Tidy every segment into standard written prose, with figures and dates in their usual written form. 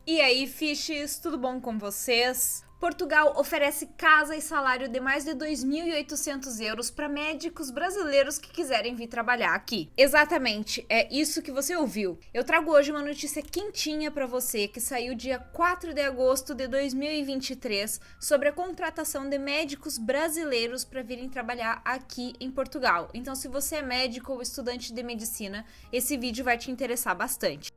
E aí, Fishes, tudo bom com vocês? Portugal oferece casa e salário de mais de 2.800 euros para médicos brasileiros que quiserem vir trabalhar aqui. Exatamente, é isso que você ouviu. Eu trago hoje uma notícia quentinha para você que saiu dia 4 de agosto de 2023 sobre a contratação de médicos brasileiros para virem trabalhar aqui em Portugal. Então, se você é médico ou estudante de medicina, esse vídeo vai te interessar bastante.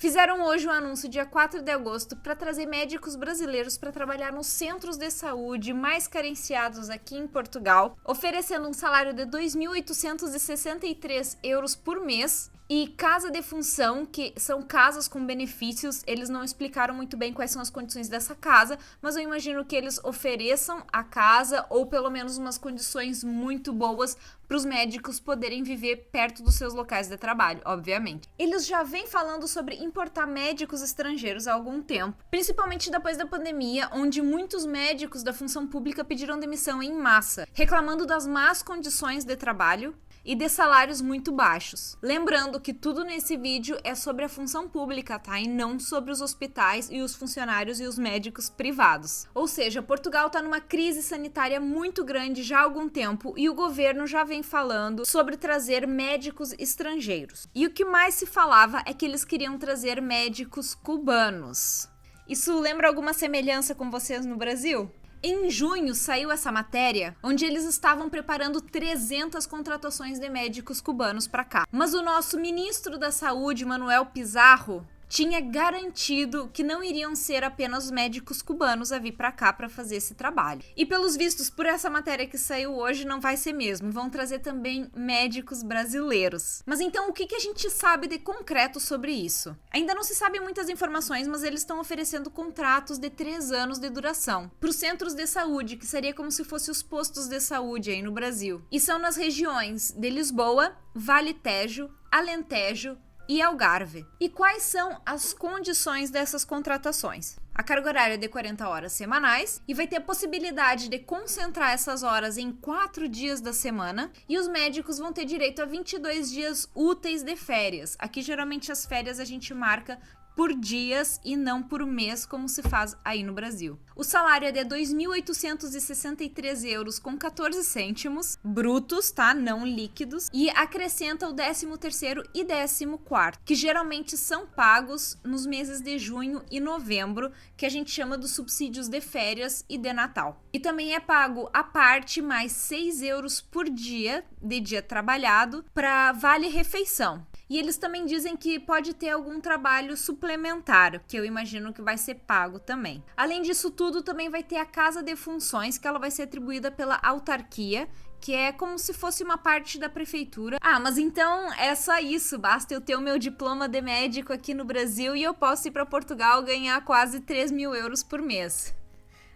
Fizeram hoje um anúncio dia 4 de agosto para trazer médicos brasileiros para trabalhar nos centros de saúde mais carenciados aqui em Portugal, oferecendo um salário de 2.863 euros por mês e casa de função, que são casas com benefícios. Eles não explicaram muito bem quais são as condições dessa casa, mas eu imagino que eles ofereçam a casa ou pelo menos umas condições muito boas para os médicos poderem viver perto dos seus locais de trabalho, obviamente. Eles já vêm falando sobre importar médicos estrangeiros há algum tempo, principalmente depois da pandemia, onde muitos médicos da função pública pediram demissão em massa, reclamando das más condições de trabalho e de salários muito baixos. Lembrando que tudo nesse vídeo é sobre a função pública, tá? E não sobre os hospitais e os funcionários e os médicos privados. Ou seja, Portugal tá numa crise sanitária muito grande já há algum tempo e o governo já vem falando sobre trazer médicos estrangeiros. E o que mais se falava é que eles queriam trazer médicos cubanos. Isso lembra alguma semelhança com vocês no Brasil? Em junho saiu essa matéria, onde eles estavam preparando 300 contratações de médicos cubanos para cá. Mas o nosso ministro da Saúde, Manuel Pizarro, tinha garantido que não iriam ser apenas médicos cubanos a vir para cá para fazer esse trabalho. E pelos vistos, por essa matéria que saiu hoje, não vai ser mesmo. Vão trazer também médicos brasileiros. Mas então, o que a gente sabe de concreto sobre isso? Ainda não se sabe muitas informações, mas eles estão oferecendo contratos de 3 anos de duração para os centros de saúde, que seria como se fossem os postos de saúde aí no Brasil. E são nas regiões de Lisboa, Vale Tejo, Alentejo e Algarve. E quais são as condições dessas contratações? A carga horária é de 40 horas semanais e vai ter a possibilidade de concentrar essas horas em 4 dias da semana, e os médicos vão ter direito a 22 dias úteis de férias. Aqui geralmente as férias a gente marca por dias e não por mês, como se faz aí no Brasil. O salário é de 2.863 euros com 14 cêntimos, brutos, tá? Não líquidos, e acrescenta o 13º e 14º, que geralmente são pagos nos meses de junho e novembro, que a gente chama dos subsídios de férias e de Natal. E também é pago a parte mais 6 euros por dia, de dia trabalhado, para vale-refeição. E eles também dizem que pode ter algum trabalho suplementar, que eu imagino que vai ser pago também. Além disso tudo, também vai ter a casa de funções, que ela vai ser atribuída pela autarquia, que é como se fosse uma parte da prefeitura. Ah, mas então é só isso, basta eu ter o meu diploma de médico aqui no Brasil e eu posso ir para Portugal ganhar quase 3.000 euros por mês.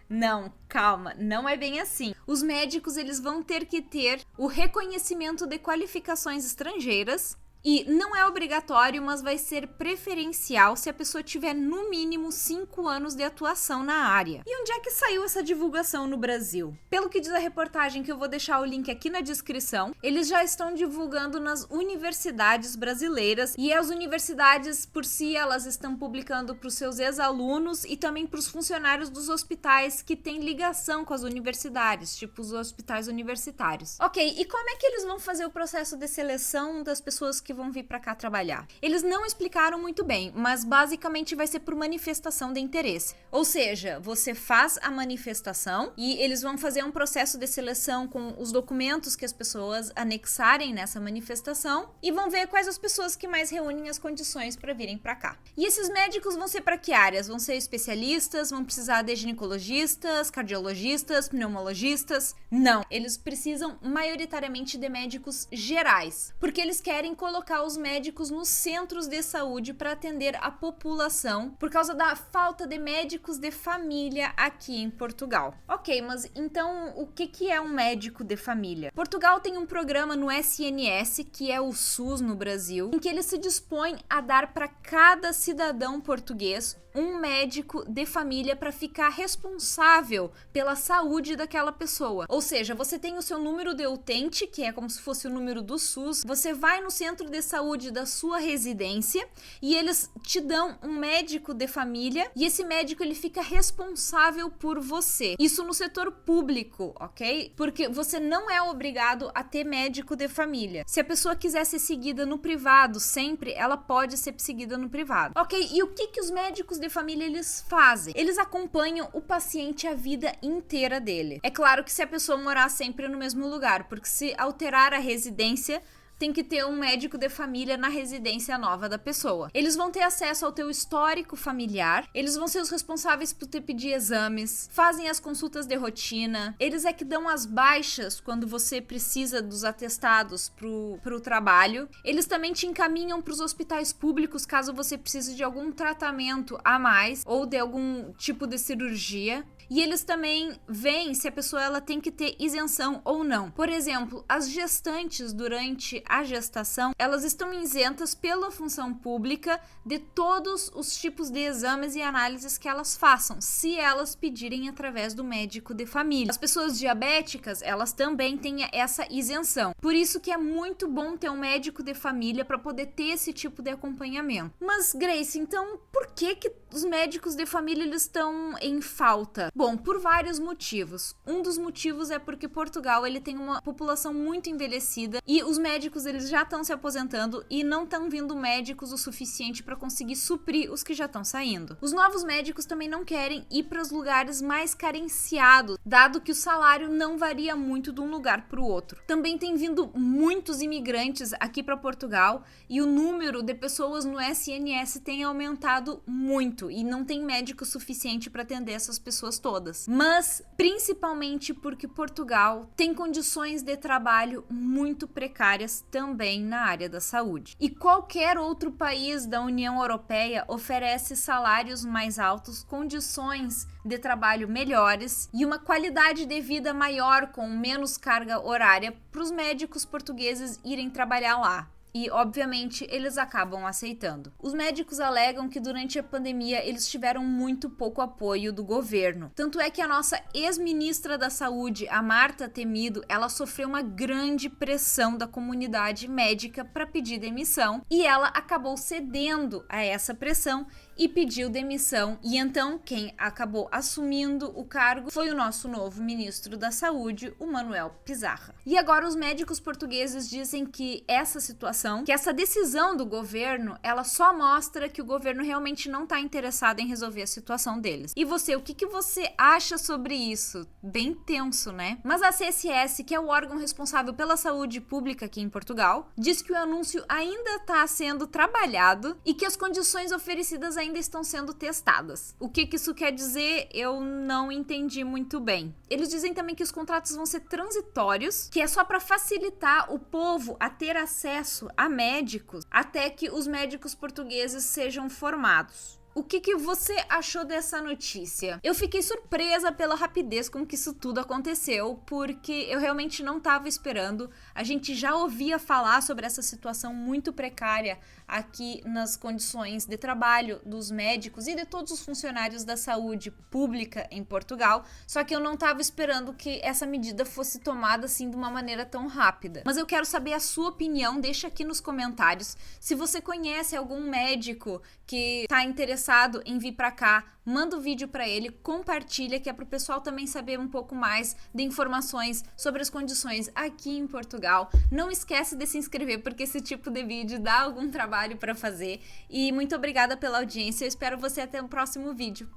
Não, calma, não é bem assim. Os médicos, eles vão ter que ter o reconhecimento de qualificações estrangeiras. E não é obrigatório, mas vai ser preferencial se a pessoa tiver no mínimo 5 anos de atuação na área. E onde é que saiu essa divulgação no Brasil? Pelo que diz a reportagem, que eu vou deixar o link aqui na descrição, eles já estão divulgando nas universidades brasileiras, e as universidades por si, elas estão publicando para os seus ex-alunos e também para os funcionários dos hospitais que têm ligação com as universidades, tipo os hospitais universitários. Ok, e como é que eles vão fazer o processo de seleção das pessoas que vão vir para cá trabalhar? Eles não explicaram muito bem, mas basicamente vai ser por manifestação de interesse. Ou seja, você faz a manifestação e eles vão fazer um processo de seleção com os documentos que as pessoas anexarem nessa manifestação e vão ver quais as pessoas que mais reúnem as condições para virem para cá. E esses médicos vão ser para que áreas? Vão ser especialistas? Vão precisar de ginecologistas, cardiologistas, pneumologistas? Não, eles precisam maioritariamente de médicos gerais, porque eles querem colocar os médicos nos centros de saúde para atender a população por causa da falta de médicos de família aqui em Portugal. Ok, mas então o que é um médico de família? Portugal tem um programa no SNS, que é o SUS no Brasil, em que ele se dispõe a dar para cada cidadão português um médico de família para ficar responsável pela saúde daquela pessoa. Ou seja, você tem o seu número de utente, que é como se fosse o número do SUS, você vai no centro centro de saúde da sua residência e eles te dão um médico de família e esse médico ele fica responsável por você. Isso no setor público, ok? Porque você não é obrigado a ter médico de família. Se a pessoa quiser ser seguida no privado, sempre ela pode ser seguida no privado. Ok, e o que os médicos de família eles fazem? Eles acompanham o paciente a vida inteira dele. É claro que se a pessoa morar sempre no mesmo lugar, porque se alterar a residência, tem que ter um médico de família na residência nova da pessoa. Eles vão ter acesso ao teu histórico familiar, eles vão ser os responsáveis por te pedir exames, fazem as consultas de rotina, eles é que dão as baixas quando você precisa dos atestados pro trabalho, eles também te encaminham pros hospitais públicos caso você precise de algum tratamento a mais ou de algum tipo de cirurgia. E eles também veem se a pessoa ela tem que ter isenção ou não. Por exemplo, as gestantes durante a gestação, elas estão isentas pela função pública de todos os tipos de exames e análises que elas façam, se elas pedirem através do médico de família. As pessoas diabéticas, elas também têm essa isenção. Por isso que é muito bom ter um médico de família para poder ter esse tipo de acompanhamento. Mas, Grace, então por que os médicos de família eles estão em falta? Bom, por vários motivos. Um dos motivos é porque Portugal ele tem uma população muito envelhecida e os médicos eles já estão se aposentando e não estão vindo médicos o suficiente para conseguir suprir os que já estão saindo. Os novos médicos também não querem ir para os lugares mais carenciados, dado que o salário não varia muito de um lugar para o outro. Também tem vindo muitos imigrantes aqui para Portugal e o número de pessoas no SNS tem aumentado muito e não tem médico suficiente para atender essas pessoas todas. Mas principalmente porque Portugal tem condições de trabalho muito precárias também na área da saúde. E qualquer outro país da União Europeia oferece salários mais altos, condições de trabalho melhores e uma qualidade de vida maior com menos carga horária para os médicos portugueses irem trabalhar lá. E, obviamente, eles acabam aceitando. Os médicos alegam que durante a pandemia eles tiveram muito pouco apoio do governo. Tanto é que a nossa ex-ministra da Saúde, a Marta Temido, ela sofreu uma grande pressão da comunidade médica para pedir demissão e ela acabou cedendo a essa pressão e pediu demissão. E então quem acabou assumindo o cargo foi o nosso novo ministro da Saúde, o Manuel Pizarra. E agora os médicos portugueses dizem que essa situação, que essa decisão do governo, ela só mostra que o governo realmente não está interessado em resolver a situação deles. E você, o que você acha sobre isso? Bem tenso, né? Mas a CSS, que é o órgão responsável pela saúde pública aqui em Portugal, diz que o anúncio ainda está sendo trabalhado e que as condições oferecidas ainda estão sendo testadas. O que isso quer dizer, eu não entendi muito bem. Eles dizem também que os contratos vão ser transitórios, que é só para facilitar o povo a ter acesso a médicos até que os médicos portugueses sejam formados. O que você achou dessa notícia? Eu fiquei surpresa pela rapidez com que isso tudo aconteceu, porque eu realmente não estava esperando. A gente já ouvia falar sobre essa situação muito precária aqui nas condições de trabalho dos médicos e de todos os funcionários da saúde pública em Portugal, só que eu não estava esperando que essa medida fosse tomada assim de uma maneira tão rápida. Mas eu quero saber a sua opinião, deixa aqui nos comentários. Se você conhece algum médico que está interessado em vir para cá, manda o vídeo para ele, compartilha, que é para o pessoal também saber um pouco mais de informações sobre as condições aqui em Portugal. Não esquece de se inscrever, porque esse tipo de vídeo dá algum trabalho para fazer. E muito obrigada pela audiência, eu espero você até o próximo vídeo.